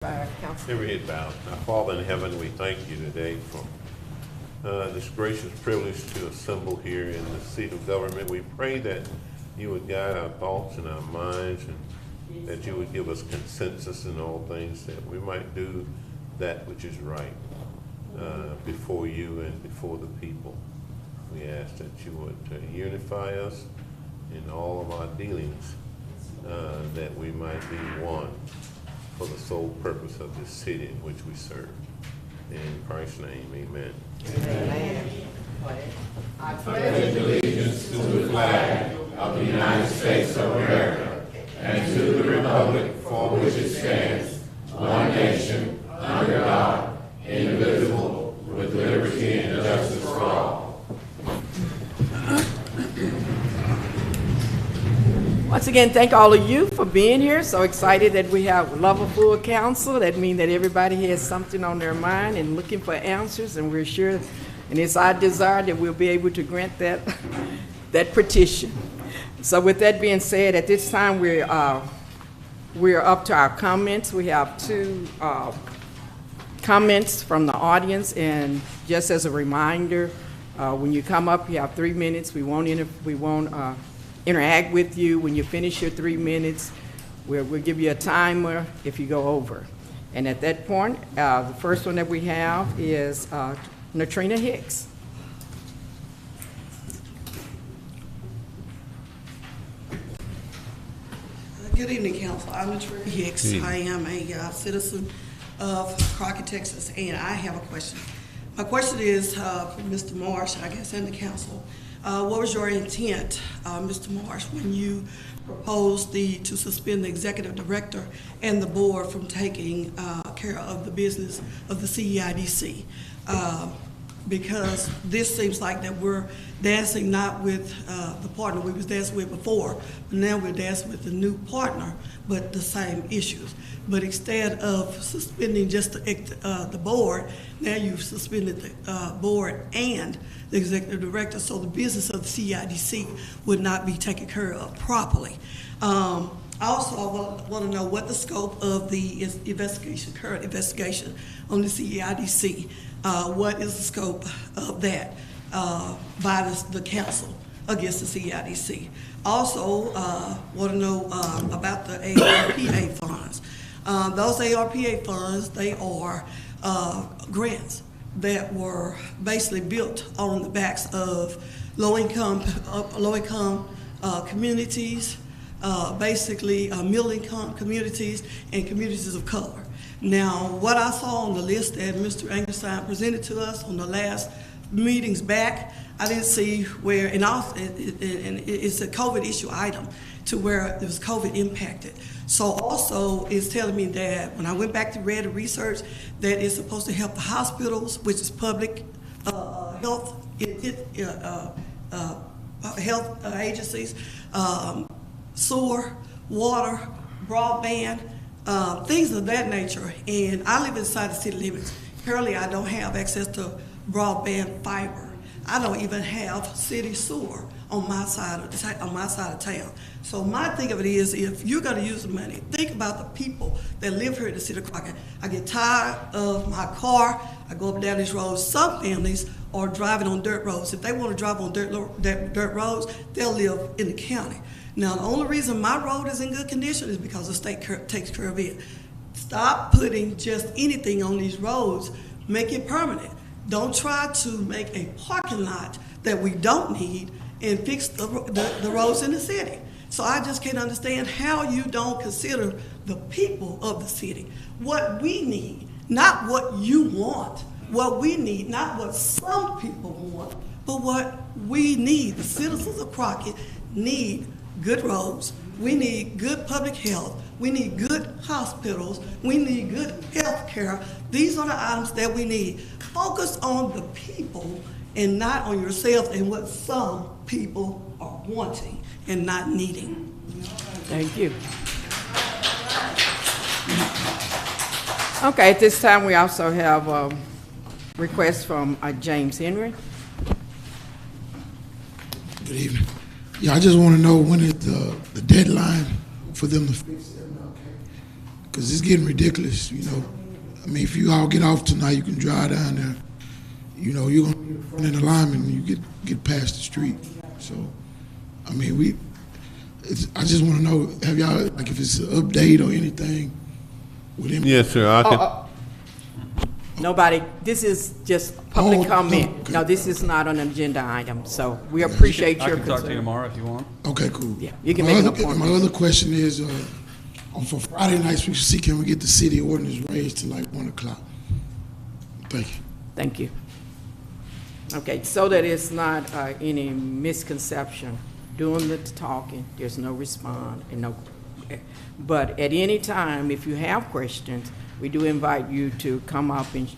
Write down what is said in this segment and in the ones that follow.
Every head bowed. Our Father in heaven, we thank you today for this gracious privilege to assemble here in the seat of government. We pray that you would guide our thoughts and our minds, and that you would give us consensus in all things, that we might do that which is right before you and before the people. We ask that you would unify us in all of our dealings, that we might be one for the sole purpose of this city in which we serve. In Christ's name, amen. Amen. I pledge allegiance to the flag of the United States of America and to the republic for which it stands, one nation, under God, indivisible, with liberty and justice for all. Once again, thank all of you for being here. So excited that we have a lover-full council. That means that everybody has something on their mind and looking for answers, and we're sure, and it's our desire that we'll be able to grant that petition. So with that being said, at this time we're up to our comments. We have two comments from the audience, and just as a reminder, when you come up, you have 3 minutes. We won't interact with you. When you finish your 3 minutes, we'll give you a timer if you go over. And at that point, the first one that we have is Natrina Hicks. Good evening, Council. I'm Natrina Hicks. I am a citizen of Crockett, Texas, and I have a question. My question is for Mr. Marsh, I guess, and the Council. What was your intent, Mr. Marsh, when you proposed to suspend the executive director and the board from taking care of the business of the CEIDC? Because this seems like that we're dancing not with the partner we was dancing with before, but now we're dancing with the new partner, but the same issues. But instead of suspending just the board, now you've suspended the board and the executive director, so the business of the CEIDC would not be taken care of properly. Also, I want to know what the scope of the current investigation on the CEIDC. What is the scope of that by the council against the CEIDC? Also, want to know about the ARPA funds. Those ARPA funds, they are grants that were basically built on the backs of low-income communities, basically middle-income communities and communities of color. Now, what I saw on the list that Mr. Angerstein presented to us on the last meetings back, I didn't see where, and it's a COVID issue item to where it was COVID impacted. So also it's telling me that when I went back to read the research, that it's supposed to help the hospitals, which is public health agencies, sewer, water, broadband, things of that nature. And I live inside the city limits. Currently, I don't have access to broadband fiber. I don't even have city sewer on my side of town. So my thing of it is, if you're going to use the money, think about the people that live here in the city of Crockett. I get tired of my car. I go up and down these roads. Some families are driving on dirt roads. If they want to drive on dirt roads, they'll live in the county. Now, the only reason my road is in good condition is because the state takes care of it. Stop putting just anything on these roads. Make it permanent. Don't try to make a parking lot that we don't need and fix the roads in the city. So I just can't understand how you don't consider the people of the city. What we need, not what you want. What we need, not what some people want, but what we need. The citizens of Crockett need good roads. We need good public health. We need good hospitals. We need good health care. These are the items that we need. Focus on the people and not on yourself and what some people are wanting and not needing. Thank you. Okay, at this time we also have a request from James Henry. Good evening. Yeah, I just want to know when is the deadline for them to fix them. because it's getting ridiculous, you know. I mean, if you all get off tonight, you can drive down there. You know, you're gonna be in front of the lineman when you get past the street. So, I mean, I just want to know, have y'all, like, if it's an update or anything with him? Yes, sir, I can. Nobody, this is just public comment. Okay. No, this is not an agenda item, so we appreciate your I can talk to you concern. tomorrow if you want. Okay, cool. Yeah, you can My make an other- appointment. My other question is, for Friday nights, we should see, can we get the city ordinance raised to like 1 o'clock? Thank you. Thank you. Okay, so that it's not any misconception, during the talking, there's no respond and no, but at any time, if you have questions, we do invite you to come up and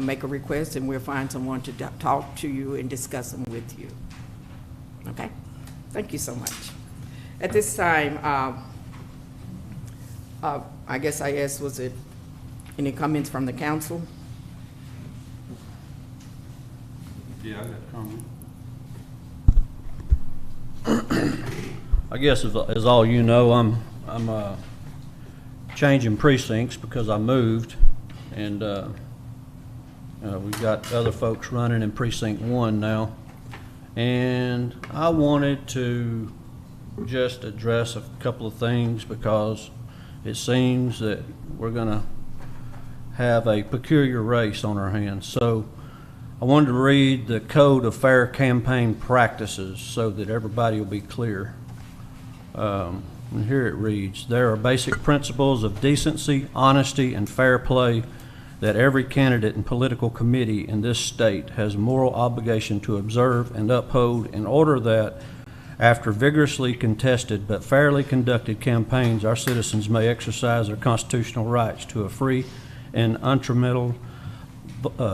make a request, and we'll find someone to talk to you and discuss them with you. Okay? Thank you so much. At this time, I guess I asked, was it any comments from the council? Yeah, I got a comment. I guess as all you know, I'm changing precincts because I moved, and we've got other folks running in precinct 1 now, and I wanted to just address a couple of things because it seems that we're going to have a peculiar race on our hands. So I wanted to read the Code of Fair Campaign Practices so that everybody will be clear. And here it reads, there are basic principles of decency, honesty, and fair play that every candidate and political committee in this state has a moral obligation to observe and uphold in order that, after vigorously contested but fairly conducted campaigns, our citizens may exercise their constitutional rights to a free and untrammeled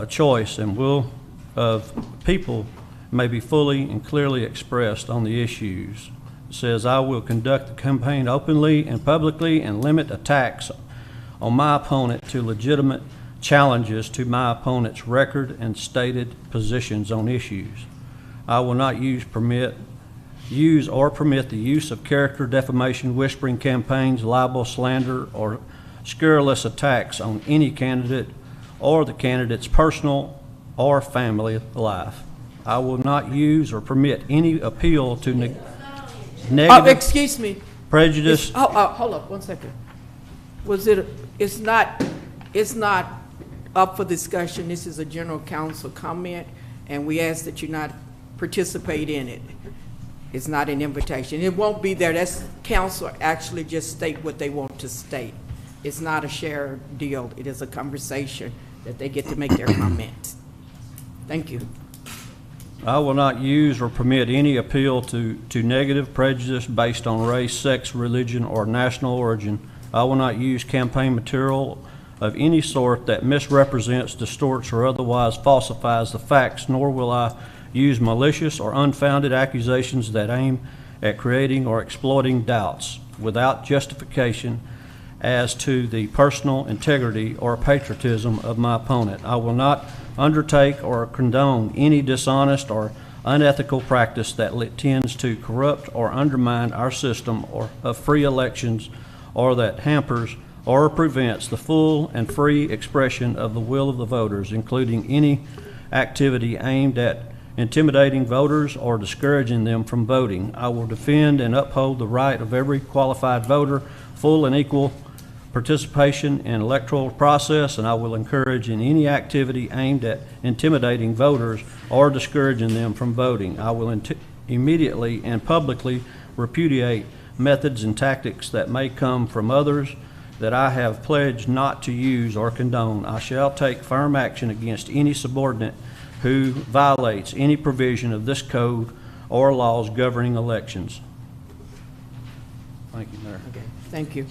choice and will of people may be fully and clearly expressed on the issues. It says, I will conduct the campaign openly and publicly and limit attacks on my opponent to legitimate challenges to my opponent's record and stated positions on issues. I will not use or permit the use of character defamation, whispering campaigns, libel, slander, or scurrilous attacks on any candidate or the candidate's personal or family life. I will not use or permit any appeal to negative Excuse me. prejudice. Hold up, 1 second. It's not up for discussion. This is a general council comment, and we ask that you not participate in it. It's not an invitation. It won't be there. That's council actually just state what they want to state. It's not a share deal. It is a conversation that they get to make their comments. Thank you. I will not use or permit any appeal to negative prejudice based on race, sex, religion, or national origin. I will not use campaign material of any sort that misrepresents, distorts, or otherwise falsifies the facts, nor will I use malicious or unfounded accusations that aim at creating or exploiting doubts without justification as to the personal integrity or patriotism of my opponent. I will not undertake or condone any dishonest or unethical practice that tends to corrupt or undermine our system of free elections, or that hampers or prevents the full and free expression of the will of the voters, including any activity aimed at intimidating voters or discouraging them from voting. I will defend and uphold the right of every qualified voter, full and equal participation in electoral process, and I will encourage in any activity aimed at intimidating voters or discouraging them from voting. I will immediately and publicly repudiate methods and tactics that may come from others that I have pledged not to use or condone. I shall take firm action against any subordinate who violates any provision of this code or laws governing elections. Thank you, Mayor. Okay, thank you.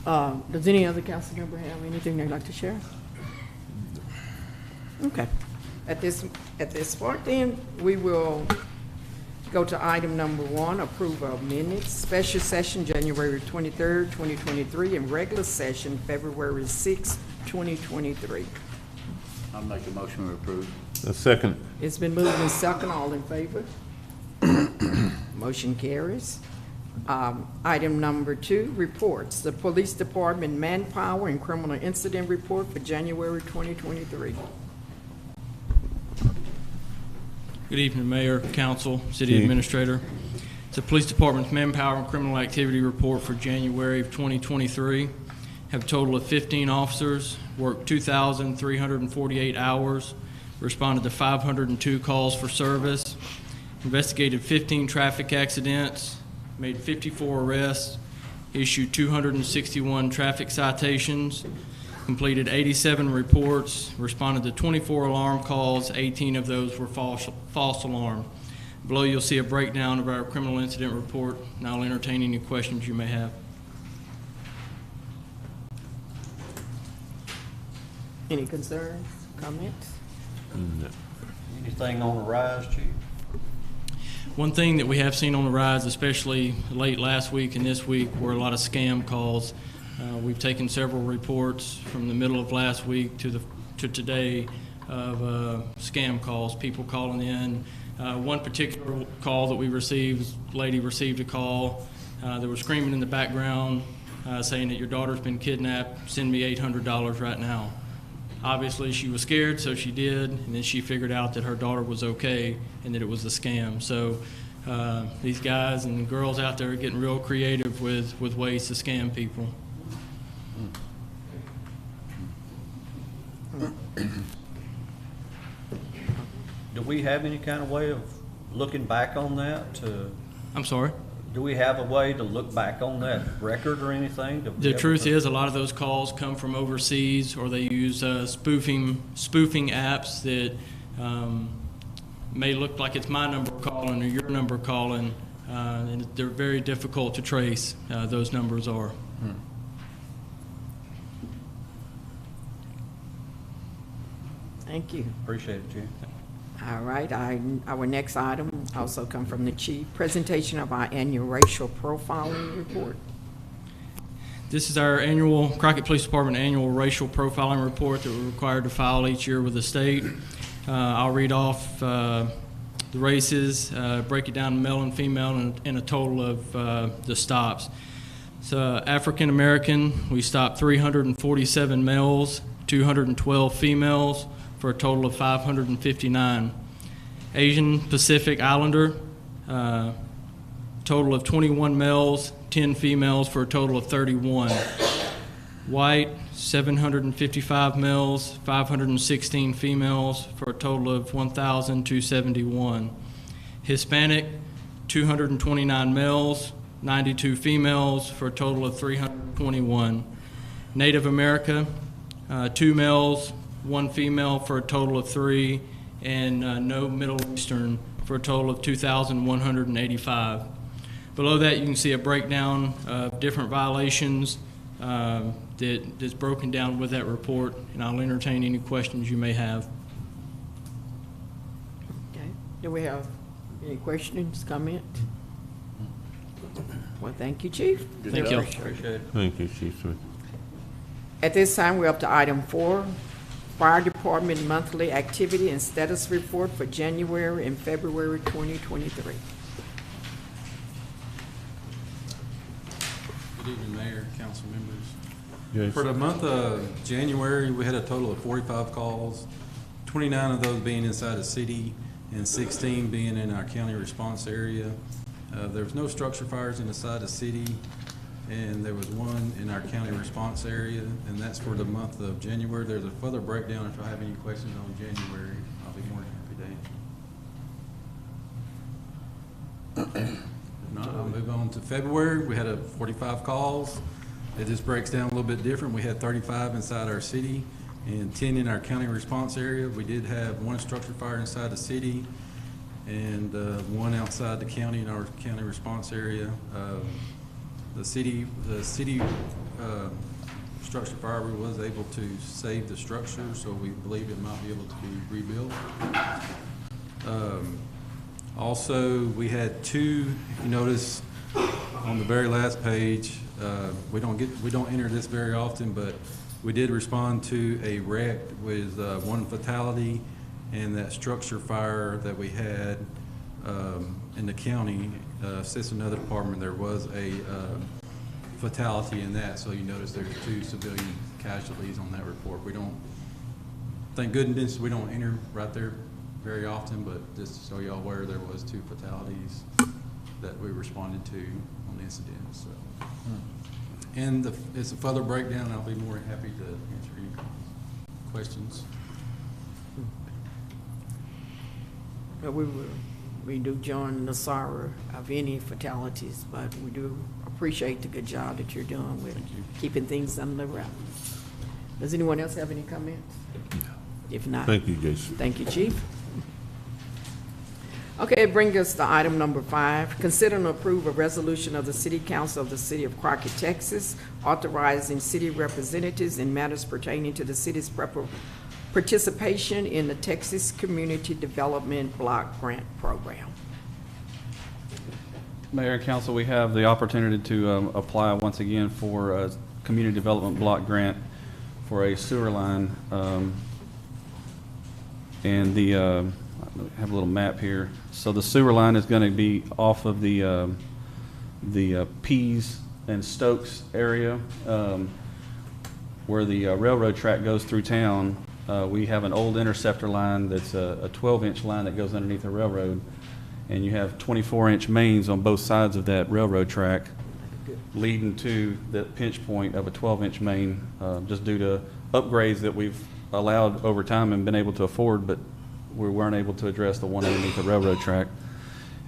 Does any other council member have anything they'd like to share? Okay. At this point then, we will go to item number 1, approval of minutes. Special session, January 23rd, 2023, and regular session, February 6th, 2023. I'll make a motion to approve. A second. It's been moved and second. All in favor? Motion carries. Item number 2, reports. The Police Department Manpower and Criminal Incident Report for January 2023. Good evening, Mayor, Council, City Administrator. It's the Police Department's Manpower and Criminal Activity Report for January of 2023. Have a total of 15 officers, worked 2,348 hours, responded to 502 calls for service, investigated 15 traffic accidents, made 54 arrests, issued 261 traffic citations, completed 87 reports, responded to 24 alarm calls, 18 of those were false alarm. Below you'll see a breakdown of our criminal incident report, and I'll entertain any questions you may have. Any concerns, comments? Anything on the rise, Chief? One thing that we have seen on the rise, especially late last week and this week, were a lot of scam calls. We've taken several reports from the middle of last week to today of scam calls, people calling in. One particular call that we received, lady received a call. They were screaming in the background, saying that your daughter's been kidnapped, send me $800 right now. Obviously, she was scared, so she did, and then she figured out that her daughter was okay and that it was a scam. So these guys and girls out there are getting real creative with ways to scam people. Do we have any kind of way of looking back on that? I'm sorry? Do we have a way to look back on that record or anything? The truth is, a lot of those calls come from overseas, or they use spoofing apps that may look like it's my number calling or your number calling, and they're very difficult to trace. Those numbers are. Thank you. Appreciate it, Chief. All right, our next item also come from the chief. Presentation of our annual racial profiling report. This is our annual Crockett Police Department annual racial profiling report that we're required to file each year with the state. I'll read off the races, break it down to male and female, and a total of the stops. So African American, we stopped 347 males, 212 females, for a total of 559. Asian Pacific Islander, total of 21 males, 10 females, for a total of 31. White, 755 males, 516 females, for a total of 1,271. Hispanic, 229 males, 92 females, for a total of 321. Native America, 2 males, 1 female, for a total of 3, and no Middle Eastern, for a total of 2,185. Below that, you can see a breakdown of different violations that's broken down with that report, and I'll entertain any questions you may have. Okay. Do we have any questions, comments? Well, thank you, Chief. Thank you. Appreciate it. Thank you, Chief Smith. At this time, we're up to item 4, Fire Department Monthly Activity and Status Report for January and February 2023. Good evening, Mayor, council members. Yes. For the month of January, we had a total of 45 calls, 29 of those being inside the city and 16 being in our county response area. There was no structure fires inside the city, and there was 1 in our county response area, and that's for the month of January. There's a further breakdown. If I have any questions on January, I'll be more than happy to answer. If not, I'll move on to February. We had 45 calls. It just breaks down a little bit different. We had 35 inside our city and 10 in our county response area. We did have 1 structure fire inside the city and 1 outside the county in our county response area. The city structure fire, we was able to save the structure, so we believe it might be able to be rebuilt. Also, we had 2, if you notice on the very last page, we don't enter this very often, but we did respond to a wreck with 1 fatality, and that structure fire that we had in the county assists another department. There was a fatality in that, so you notice there's 2 civilian casualties on that report. We don't, thank goodness, we don't enter right there very often, but just so y'all aware, there was 2 fatalities that we responded to on the incident. So, and it's a further breakdown. I'll be more happy to answer any questions. We do join the sorrow of any fatalities, but we do appreciate the good job that you're doing with keeping things under wraps. Does anyone else have any comments? If not, Thank you, Jason. thank you, Chief. Okay, bring us to item number 5. Consider and approve a resolution of the City Council of the City of Crockett, Texas, authorizing city representatives in matters pertaining to the city's participation in the Texas Community Development Block Grant Program. Mayor and Council, we have the opportunity to apply once again for a Community Development Block Grant for a sewer line. And I have a little map here. So the sewer line is going to be off of the Pease and Stokes area where the railroad track goes through town. We have an old interceptor line that's a 12-inch line that goes underneath the railroad, and you have 24-inch mains on both sides of that railroad track leading to the pinch point of a 12-inch main, just due to upgrades that we've allowed over time and been able to afford, but we weren't able to address the one underneath the railroad track.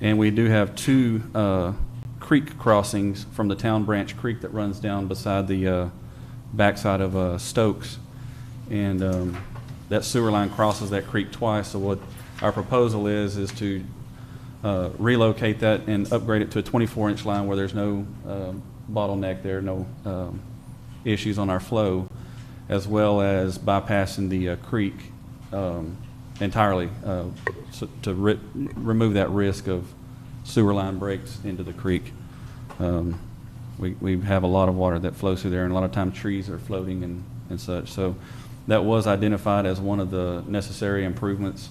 And we do have 2 creek crossings from the Town Branch Creek that runs down beside the backside of Stokes. And that sewer line crosses that creek twice. So what our proposal is to relocate that and upgrade it to a 24-inch line where there's no bottleneck there, no issues on our flow, as well as bypassing the creek entirely to remove that risk of sewer line breaks into the creek. We have a lot of water that flows through there, and a lot of times trees are floating and such. So that was identified as one of the necessary improvements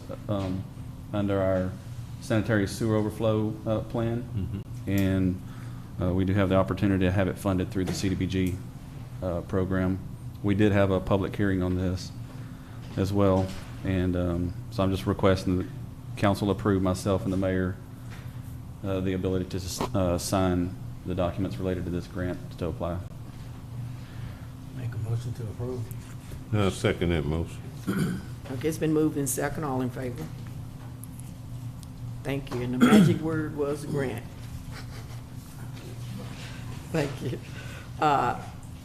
under our sanitary sewer overflow plan. And we do have the opportunity to have it funded through the CDBG program. We did have a public hearing on this as well. And so I'm just requesting that council approve myself and the mayor the ability to sign the documents related to this grant to apply. Make a motion to approve. I'll second that motion. Okay, it's been moved in second. All in favor? Thank you. And the magic word was grant. Thank you.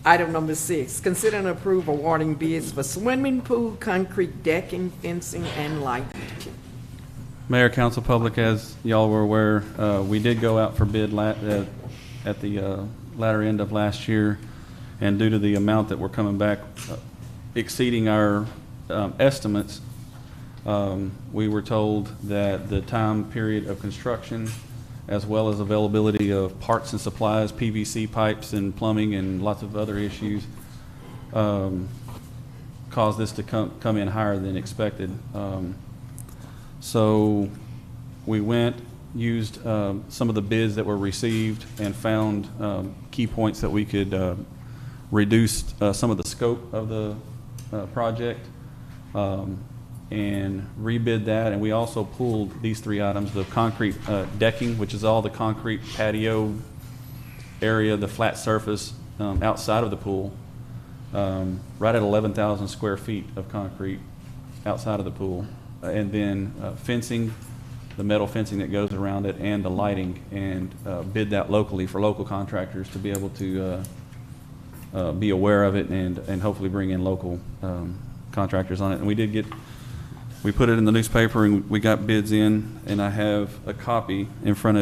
Item number 6, consider and approve awarding bids for swimming pool, concrete decking, fencing, and lighting. Mayor, council, public, as y'all were aware, we did go out for bid at the latter end of last year, and due to the amount that we're coming back exceeding our estimates, we were told that the time period of construction, as well as availability of parts and supplies, PVC pipes and plumbing and lots of other issues, caused this to come in higher than expected. So we used some of the bids that were received and found key points that we could reduce some of the scope of the project and rebid that. And we also pulled these 3 items: the concrete decking, which is all the concrete patio area, the flat surface outside of the pool, right at 11,000 square feet of concrete outside of the pool. And then fencing, the metal fencing that goes around it, and the lighting, and bid that locally for local contractors to be able to be aware of it and hopefully bring in local contractors on it. And we put it in the newspaper and we got bids in, and I have a copy in front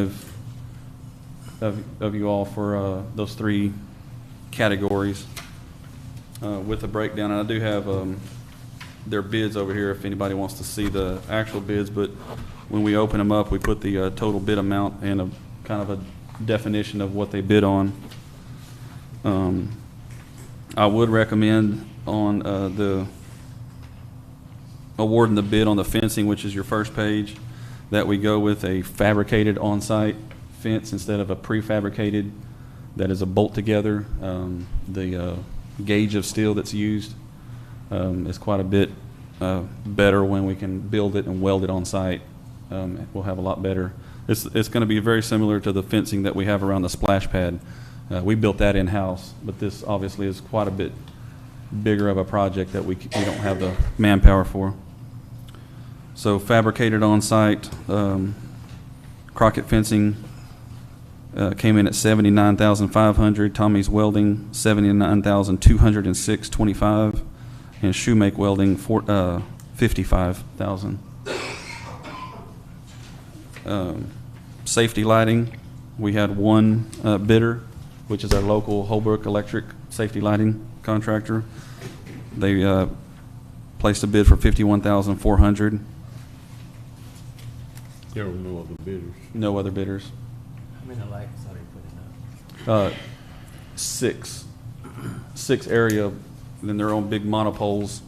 of you all for those 3 categories with a breakdown. And I do have their bids over here if anybody wants to see the actual bids, but when we open them up, we put the total bid amount and a kind of a definition of what they bid on. I would recommend on the awarding the bid on the fencing, which is your first page, that we go with a fabricated on-site fence instead of a prefabricated that is a bolt together. The gauge of steel that's used is quite a bit better when we can build it and weld it on site. We'll have a lot better. It's going to be very similar to the fencing that we have around the splash pad. We built that in-house, but this obviously is quite a bit bigger of a project that we don't have the manpower for. So fabricated on site, Crockett fencing came in at $79,500. Tommy's welding $79,206.25, and Shoemake welding $55,000. Safety lighting, we had one bidder, which is our local Holbrook Electric safety lighting contractor. They placed a bid for $51,400. There were no other bidders. No other bidders. How many lights are they putting up? Six area, then they're on big monopoles,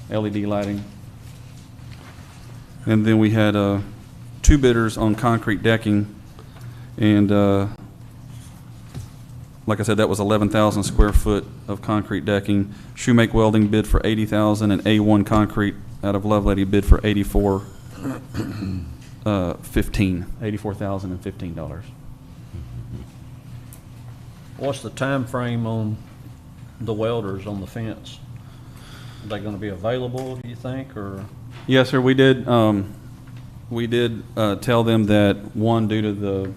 LED lighting. And then we had two bidders on concrete decking, and like I said, that was 11,000 square foot of concrete decking. Shoemake Welding bid for $80,000, and A1 Concrete out of Lovelady bid for $84,015. What's the time frame on the welders on the fence? Are they going to be available, do you think, or? Yes, sir. We did tell them that, one, due to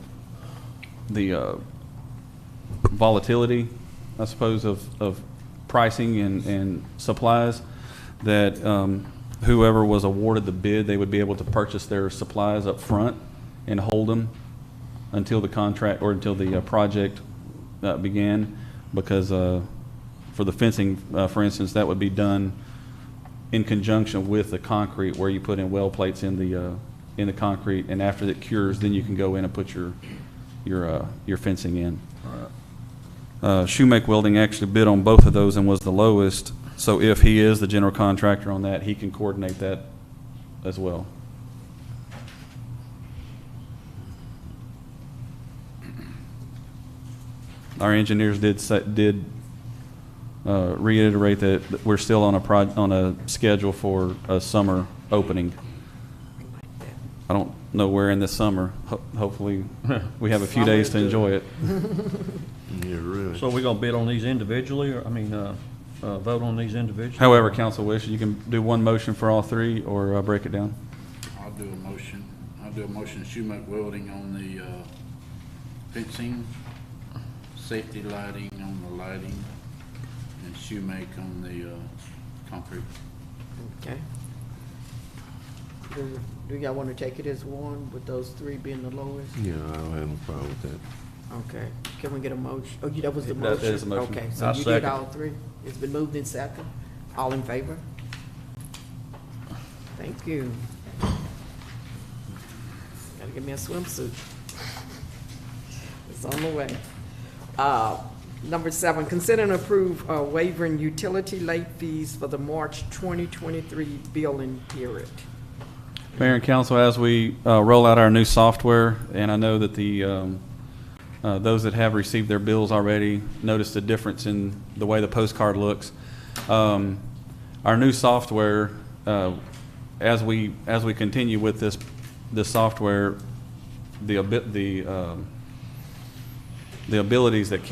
the volatility, I suppose, of pricing and supplies, that whoever was awarded the bid, they would be able to purchase their supplies up front and hold them until the contract or until the project began, because for the fencing, for instance, that would be done in conjunction with the concrete, where you put in weld plates in the concrete, and after it cures, then you can go in and put your fencing in. Shoemake Welding actually bid on both of those and was the lowest. So if he is the general contractor on that, he can coordinate that as well. Our engineers did reiterate that we're still on a schedule for a summer opening. I don't know where in this summer. Hopefully, we have a few days to enjoy it. Yeah, really. So we're going to bid on these individually, or, vote on these individually? However council wishes, you can do one motion for all three or break it down. I'll do a motion. Shoemake Welding on the fencing, safety lighting on the lighting, and Shoemake on the concrete. Okay. Do y'all want to take it as one, with those three being the lowest? Yeah, I don't have no problem with that. Okay, can we get a motion? Oh, that was the That motion? is the motion. Okay, so I you did second. all three? It's been moved in second? All in favor? Thank you. Gotta give me a swimsuit. It's on the way. Number 7, consider and approve waiving utility late fees for the March 2023 billing period. Mayor and council, as we roll out our new software, and I know that those that have received their bills already noticed a difference in the way the postcard looks. Our new software, as we continue with this software, the abilities that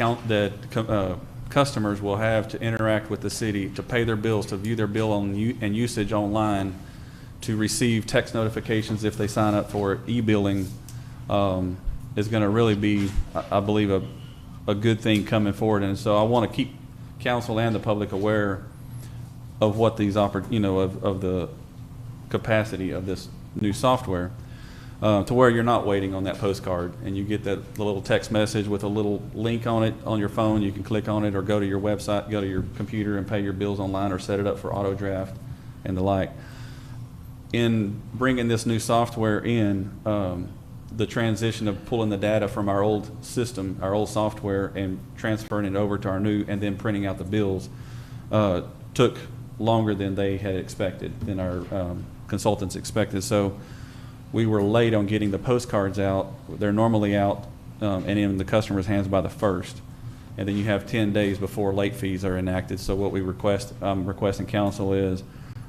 customers will have to interact with the city, to pay their bills, to view their bill and usage online, to receive text notifications if they sign up for e-billing, is going to really be, I believe, a good thing coming forward. And so I want to keep council and the public aware of what these of the capacity of this new software, to where you're not waiting on that postcard and you get that little text message with a little link on it on your phone. You can click on it or go to your website, go to your computer and pay your bills online, or set it up for auto draft and the like. In bringing this new software in, the transition of pulling the data from our old system, our old software, and transferring it over to our new, and then printing out the bills, took longer than they had expected, than our consultants expected. So we were late on getting the postcards out. They're normally out and in the customer's hands by the 1st. And then you have 10 days before late fees are enacted. So what I'm requesting council is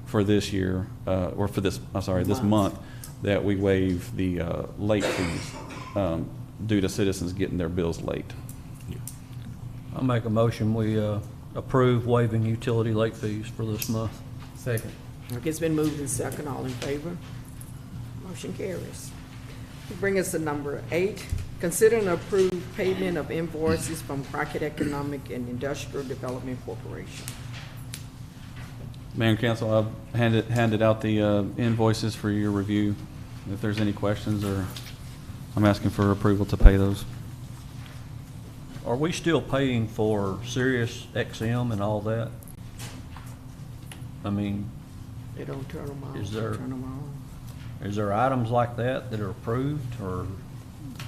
for this year, or for this, this month, that we waive the late fees due to citizens getting their bills late. I'll make a motion, we approve waiving utility late fees for this month. Second. Okay, it's been moved and second. All in favor? Motion carries. Bring us to number 8. Consider and approve payment of invoices from Crockett Economic and Industrial Development Corporation. Mayor and council, I've handed out the invoices for your review. If there's any questions, or I'm asking for approval to pay those. Are we still paying for Sirius XM and all that? I mean, They don't turn them on. Is there- Turn them on. is there items like that that are approved, or?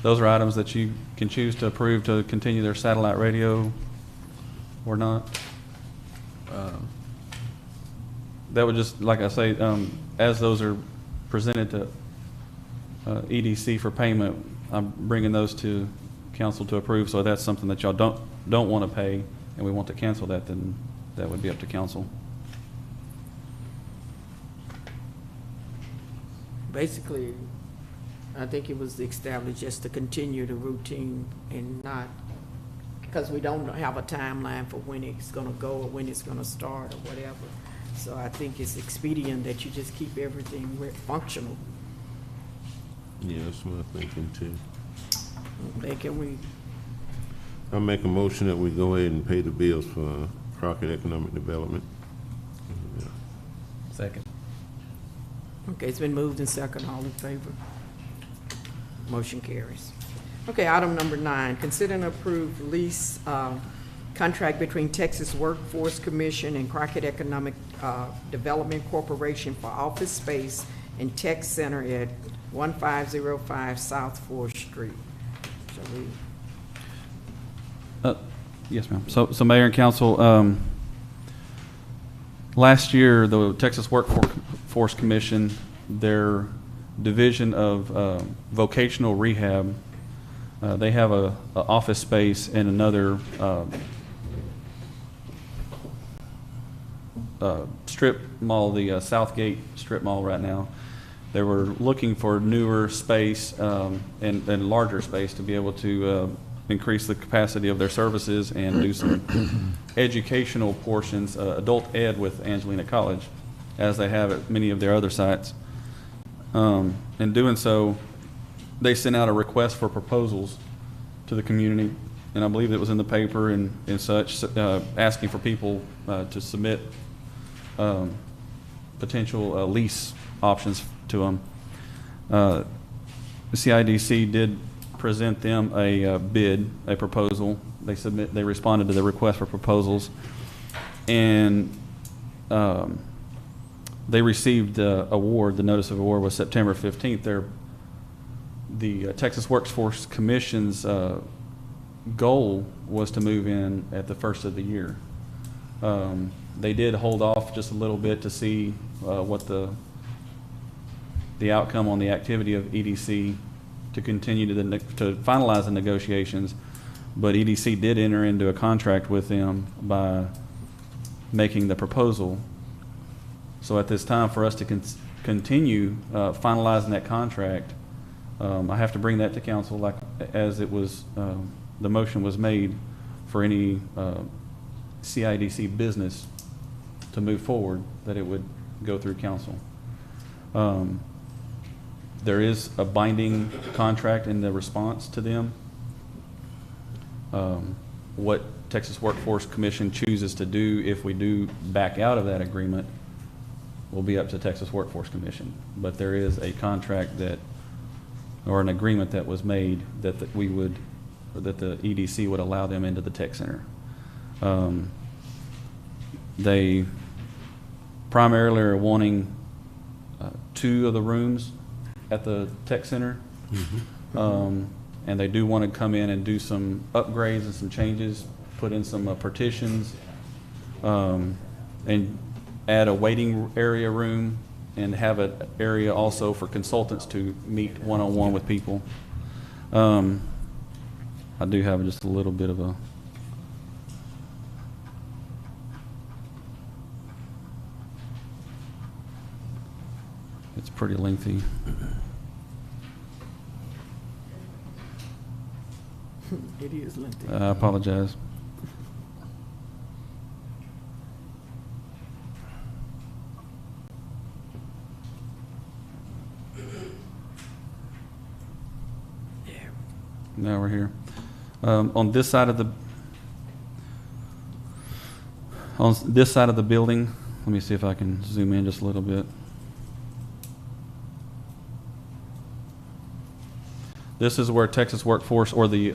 Those are items that you can choose to approve to continue their satellite radio or not. That would just, like I say, as those are presented to EDC for payment, I'm bringing those to council to approve. So if that's something that y'all don't want to pay and we want to cancel that, then that would be up to council. Basically, I think it was established just to continue the routine and not, because we don't have a timeline for when it's gonna go or when it's gonna start or whatever. So I think it's expedient that you just keep everything functional. Yeah, that's my thinking too. Can we, I make a motion that we go ahead and pay the bills for Crockett Economic Development. Second. okay, it's been moved and second. All in favor? Motion carries. Okay, item number 9, consider and approve lease contract between Texas Workforce Commission and Crockett Economic Development Corporation for office space and tech center at 1505 South 4th Street. Shall we? Yes, ma'am. So Mayor and Council, last year, the Texas Workforce Commission, their division of vocational rehab, they have a office space in another strip mall, the Southgate strip mall right now. They were looking for newer space and larger space to be able to increase the capacity of their services and do some educational portions, adult ed with Angelina College, as they have at many of their other sites. In doing so, they sent out a request for proposals to the community, and I believe it was in the paper and such, asking for people to submit potential lease options to them. The CIDC did present them a bid, a proposal. They responded to the request for proposals, and they received the award. The notice of award was September 15th. The Texas Workforce Commission's goal was to move in at the first of the year. They did hold off just a little bit to see what the outcome on the activity of EDC to continue to finalize the negotiations, but EDC did enter into a contract with them by making the proposal. So at this time, for us to continue finalizing that contract, I have to bring that to council, like as it was, the motion was made for any CIDC business to move forward, that it would go through council. There is a binding contract in the response to them. What Texas Workforce Commission chooses to do if we do back out of that agreement will be up to Texas Workforce Commission. But there is a contract or an agreement that was made that the EDC would allow them into the tech center. They primarily are wanting 2 of the rooms at the tech center. And they do want to come in and do some upgrades and some changes, put in some partitions, and add a waiting area room and have an area also for consultants to meet one-on-one with people. I do have just a little bit of a, it's pretty lengthy. It is lengthy. I apologize. Now we're here. On this side of the building, let me see if I can zoom in just a little bit. This is where Texas Workforce, or the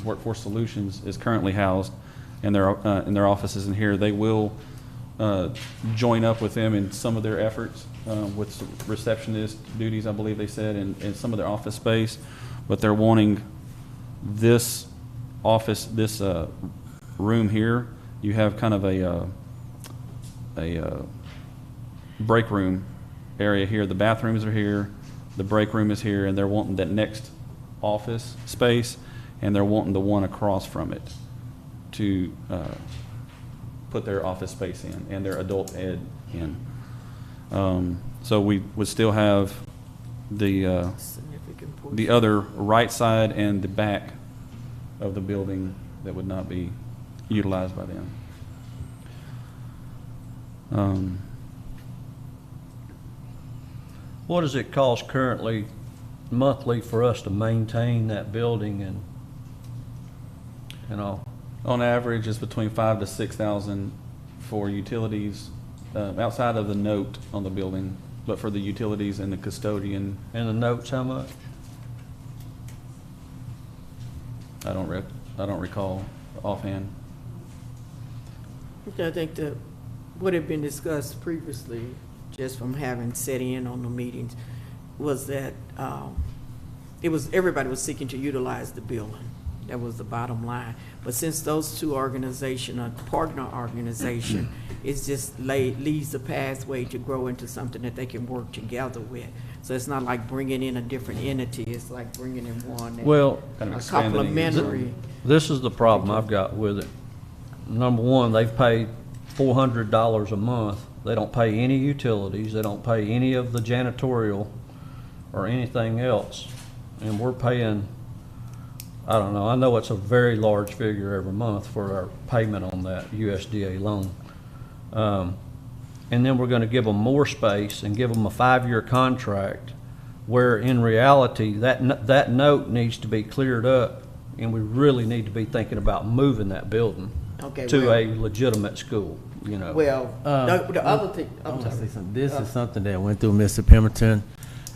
Workforce Solutions is currently housed, and their offices in here. They will join up with them in some of their efforts with some receptionist duties, I believe they said, and some of their office space. But they're wanting this office, this room here. You have kind of a break room area here. The bathrooms are here. The break room is here, and they're wanting that next office space, and they're wanting the one across from it to put their office space in and their adult ed in. So we would still have the other right side and the back of the building that would not be utilized by them. What does it cost currently, monthly, for us to maintain that building and all? On average, it's between $5,000 to $6,000 for utilities, outside of the note on the building, but for the utilities and the custodian. And the notes, how much? I don't recall offhand. I think that what had been discussed previously, just from having set in on the meetings, was that everybody was seeking to utilize the building. That was the bottom line. But since those two organizations are partner organization, it just leads the pathway to grow into something that they can work together with. So it's not like bringing in a different entity. It's like bringing in one. Well, kind of a expanding it. complementary. this is the problem I've got with it. Number one, they've paid $400 a month. They don't pay any utilities. They don't pay any of the janitorial or anything else. And we're paying, I don't know, I know it's a very large figure every month for our payment on that USDA loan. And then we're going to give them more space and give them a 5-year contract, where in reality that note needs to be cleared up, and we really need to be thinking about moving that building to a legitimate school, you know. Well, the other thing, I I'm want to sorry. say something. This is something that went through Mr. Pemberton.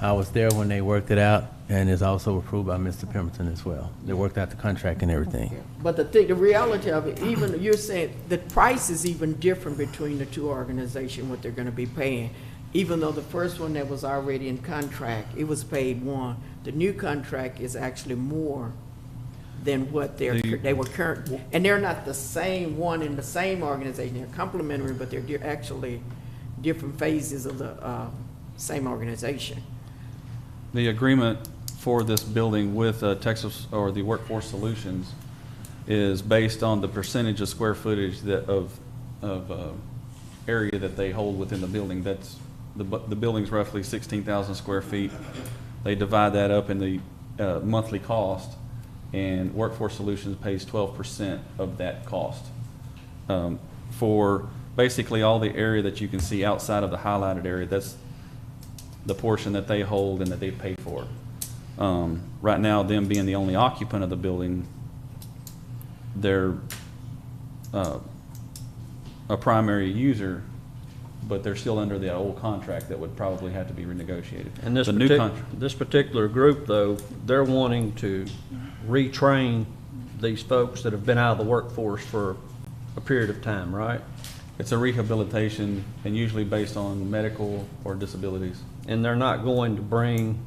I was there when they worked it out, and it's also approved by Mr. Pemberton as well. They worked out the contract and everything. But the reality of it, even you're saying the price is even different between the two organizations, what they're gonna be paying. Even though the first one that was already in contract, it was paid one. The new contract is actually more than what they were current, and they're not the same one in the same organization. They're complementary, but they're actually different phases of the same organization. The agreement for this building with Texas, or the Workforce Solutions, is based on the percentage of square footage of area that they hold within the building. That's the building's roughly 16,000 square feet. They divide that up in the monthly cost, and Workforce Solutions pays 12% of that cost for basically all the area that you can see outside of the highlighted area. That's the portion that they hold and that they pay for. Right now, them being the only occupant of the building, they're a primary user, but they're still under the old contract that would probably have to be renegotiated. And this, The new contract. this particular group, though, they're wanting to retrain these folks that have been out of the workforce for a period of time, right? It's a rehabilitation, and usually based on medical or disabilities. And they're not going to bring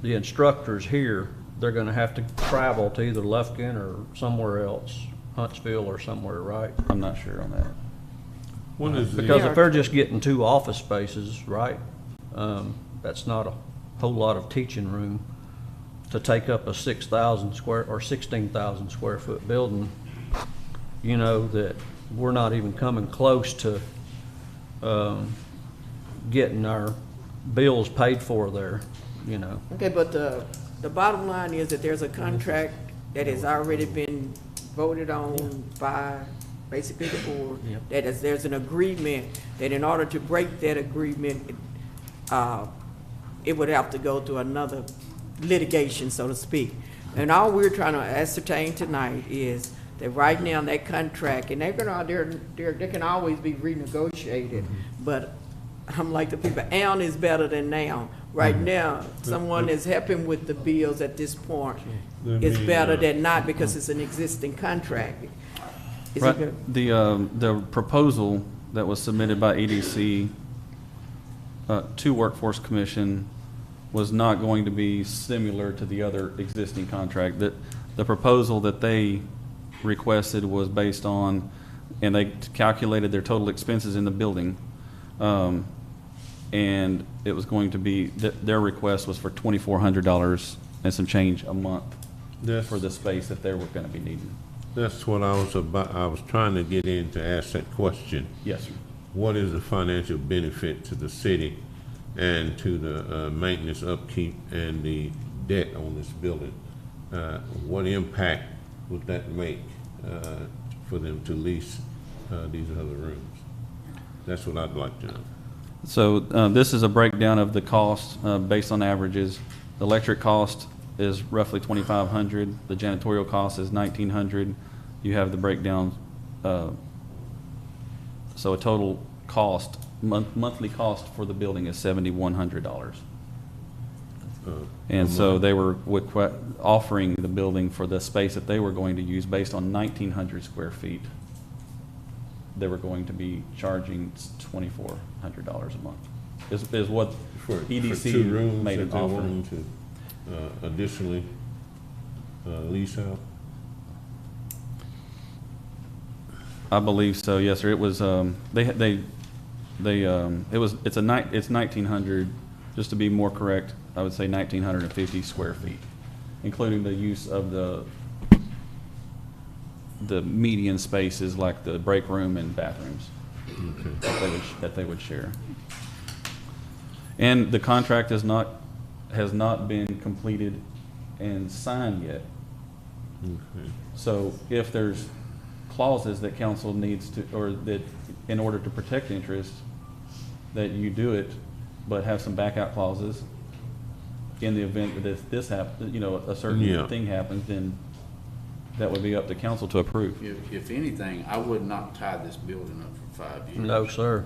the instructors here. They're going to have to travel to either Lufkin or somewhere else, Huntsville or somewhere, right? I'm not sure on that. When is the? Because if they're just getting 2 office spaces, right, that's not a whole lot of teaching room to take up a 6,000 square or 16,000 square foot building, you know, that we're not even coming close to getting our bills paid for there, you know. Okay, but the bottom line is that there's a contract that has already been voted on by basically the board. Yep. That is, there's an agreement that in order to break that agreement, it would have to go through another litigation, so to speak. And all we're trying to ascertain tonight is that right now that contract, and they can always be renegotiated, but I'm like the people, "And is better than now." Right now, someone is helping with the bills at this point. It's better than not because it's an existing contract. Is it Right, good? the proposal that was submitted by EDC to Workforce Commission was not going to be similar to the other existing contract. That the proposal that they requested was based on, and they calculated their total expenses in the building, and it was going to be, their request was for $2,400 and some change a month for the space that they were going to be needing. That's what I was trying to get in to ask that question. Yes, sir. What is the financial benefit to the city and to the maintenance upkeep and the debt on this building? What impact would that make for them to lease these other rooms? That's what I'd like to know. So this is a breakdown of the cost based on averages. The electric cost is roughly $2,500. The janitorial cost is $1,900. You have the breakdown. So a total cost, monthly cost for the building is $7,100. And so they were offering the building for the space that they were going to use based on 1,900 square feet. They were going to be charging $2,400 a month. Is what For EDC 2 rooms made that an they're offer. wanting to additionally lease out? I believe so. Yes, sir. It was it's 1,900. Just to be more correct, I would say 1,950 square feet, including the use of the median spaces like the break room and bathrooms that they would share. And the contract has not been completed and signed yet. Okay. So if there's clauses that council needs to, or that in order to protect interest, that you do it, but have some backup clauses in the event that this happens, you know, a certain thing happens, then that would be up to council to approve. If anything, I would not tie this building up for 5 years. No, sir.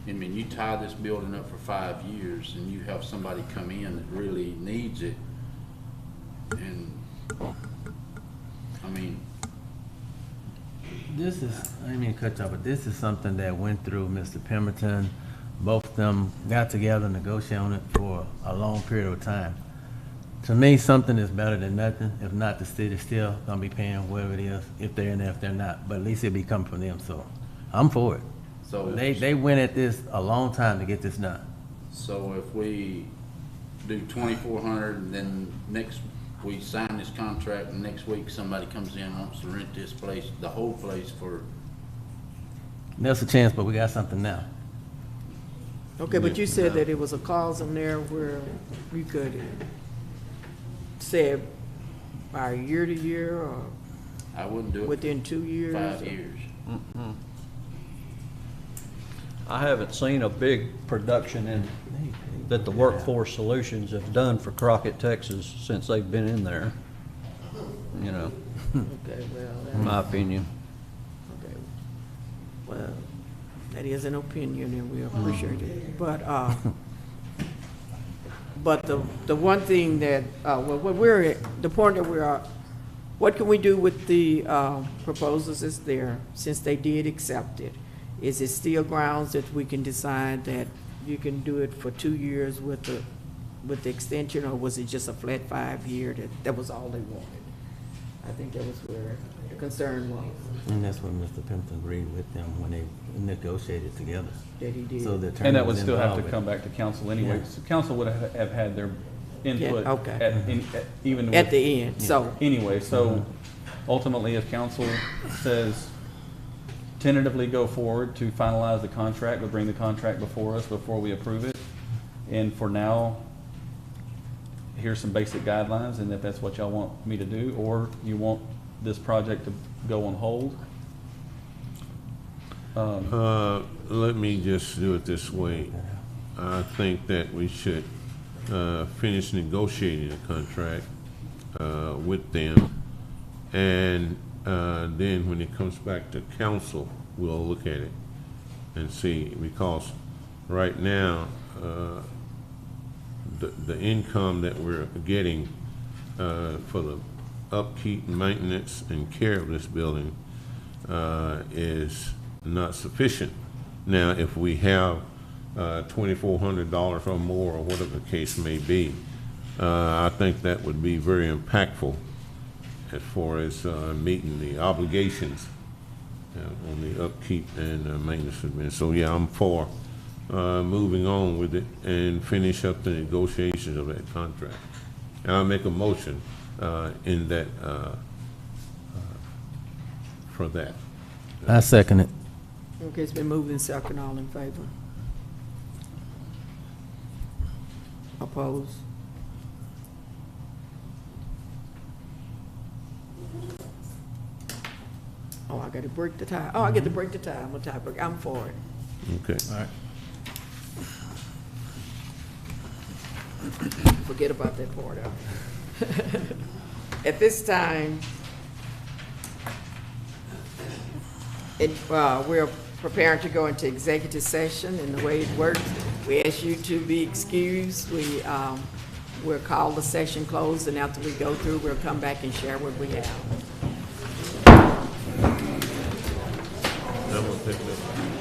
I mean, you tie this building up for 5 years and you have somebody come in that really needs it. And, I mean, This is, I didn't mean to cut you off, but this is something that went through Mr. Pemberton. Both of them got together, negotiated on it for a long period of time. To me, something is better than nothing. If not, the city's still gonna be paying whatever it is, if they're in there, if they're not. But at least it'll be coming from them, so I'm for it. so. They went at this a long time to get this done. So if we do 2,400 and then we sign this contract and next week somebody comes in and wants to rent this place, the whole place for, There's a chance, but we got something now. Okay, but you said that it was a clause in there where you could say by year to year or I wouldn't do it within 2 for years? 5 years. I haven't seen a big production that the Workforce Solutions have done for Crockett, Texas since they've been in there, you know, Okay, well, in my opinion. okay. Well, that is an opinion and we appreciate it. But the one thing that, what we're at, the point that we are, what can we do with the proposals that's there, since they did accept it? Is it still grounds that we can decide that you can do it for 2 years with the extension, or was it just a flat 5 year that was all they wanted? I think that was where the concern was, And that's what Mr. Pimpton agreed with them when they negotiated together. that he did. So the attorney And that was would still have to involved come with back to council anyway. Yeah. So council would have had their input okay. even At with, the end, so, anyway. So ultimately, if council says tentatively go forward to finalize the contract, we'll bring the contract before us before we approve it. And for now, here's some basic guidelines, and if that's what y'all want me to do, or you want this project to go on hold. Let me just do it this way. I think that we should finish negotiating the contract with them, and then when it comes back to council, we'll look at it and see, because right now, the income that we're getting for the upkeep, maintenance, and care of this building is not sufficient. Now, if we have $2,400 or more, or whatever the case may be, I think that would be very impactful as far as meeting the obligations on the upkeep and maintenance. So yeah, I'm for moving on with it and finish up the negotiations of that contract. And I'll make a motion in that for that. I second it. okay, it's been moved and second, all in favor? Opposed? Oh, I gotta break the tie. Oh, I get to break the tie. I'm a tiebreaker. I'm for it. Okay. All right. Forget about that part of it. At this time, we're preparing to go into executive session, and the way it works, we ask you to be excused. We'll call the session closed, and after we go through, we'll come back and share what we have. I'm gonna take this.